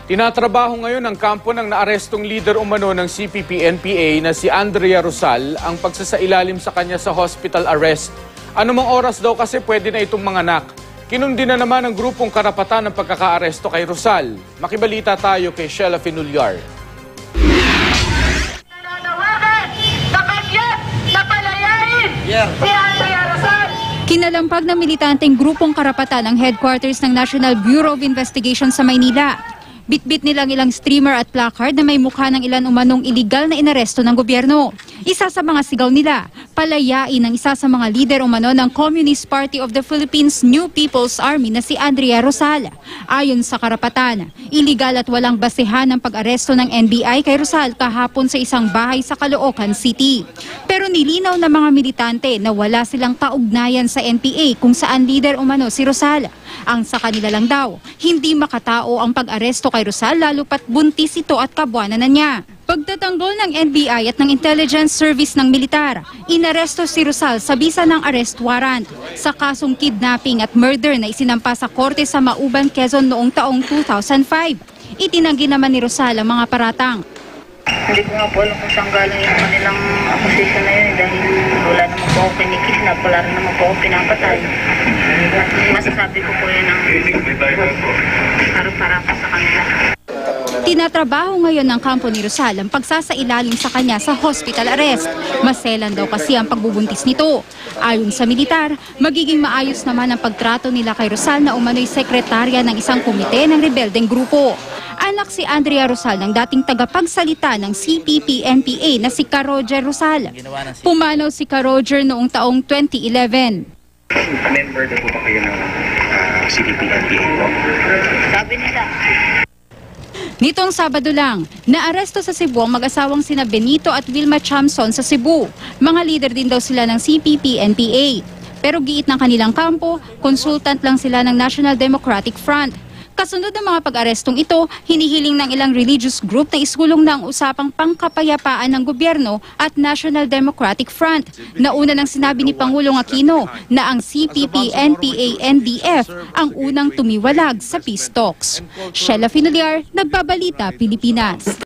Tinatrabaho ngayon ng kampo ng naarestong leader umano ng CPP-NPA na si Andrea Rosal ang pagsasailalim sa kanya sa hospital arrest. Anumang oras daw kasi pwede na itong manganak. Kinundi na naman ang grupong karapatan ng pagkakaaresto kay Rosal. Makibalita tayo kay Sheila Finulyar. Nananawagan na kagyat na palayain si Andrea Rosal. Kinalampag ng militanteng grupong karapatan ang headquarters ng National Bureau of Investigation sa Maynila. Bitbit nilang ilang streamer at placard na may mukha ng ilan umanong iligal na inaresto ng gobyerno. Isa sa mga sigaw nila, palayain ang isa sa mga lider umano ng Communist Party of the Philippines New People's Army na si Andrea Rosal. Ayon sa karapatan, iligal at walang basehan ang pag-aresto ng NBI kay Rosal kahapon sa isang bahay sa Caloocan City. Pero nilinaw ng mga militante na wala silang kaugnayan sa NPA kung saan lider umano si Rosal. Ang sa kanila lang daw, hindi makatao ang pag-aresto kay Rosal lalo pat buntis ito at kabuanan na niya. Pagtatanggol ng NBI at ng Intelligence Service ng Militar, inaresto si Rosal sa bisa ng arrest warrant sa kasong kidnapping at murder na isinampa sa korte sa Mauban, Quezon noong taong 2005. Itinanggi naman ni Rosal ang mga paratang. Hindi ko nga po alam kung saan galing yung kanilang accusation na yun dahil wala naman po ako kinikidnap, wala rin naman po ako pinapatay. Masasabi ko po yun ang harap-harapan sa kanila. Tinatrabaho ngayon ng kampo ni Rosal ang pagsasailalim sa kanya sa hospital arrest. Maselan daw kasi ang pagbubuntis nito. Ayon sa militar, magiging maayos naman ang pagtrato nila kay Rosal na umano'y sekretarya ng isang komite ng rebeldeng grupo. Anak si Andrea Rosal ng dating tagapagsalita ng CPP-NPA na si Ka-Roger Rosal. Pumanaw si Ka-Roger noong taong 2011. Member na po ba kayo ng CPP-NPA po? Sabi nila. Nitong Sabado lang, naaresto sa Cebu ang mag-asawang sina Benito at Wilma Chamson sa Cebu. Mga leader din daw sila ng CPP-NPA. Pero giit ng kanilang kampo, consultant lang sila ng National Democratic Front. Kasunod ng mga pag-arestong ito, hinihiling ng ilang religious group na isulong na ang usapang pangkapayapaan ng gobyerno at National Democratic Front. Nauna nang sinabi ni Pangulong Aquino na ang CPP-NPA-NDF ang unang tumiwalag sa peace talks. Sheila Finulyar, Nagbabalita, Pilipinas.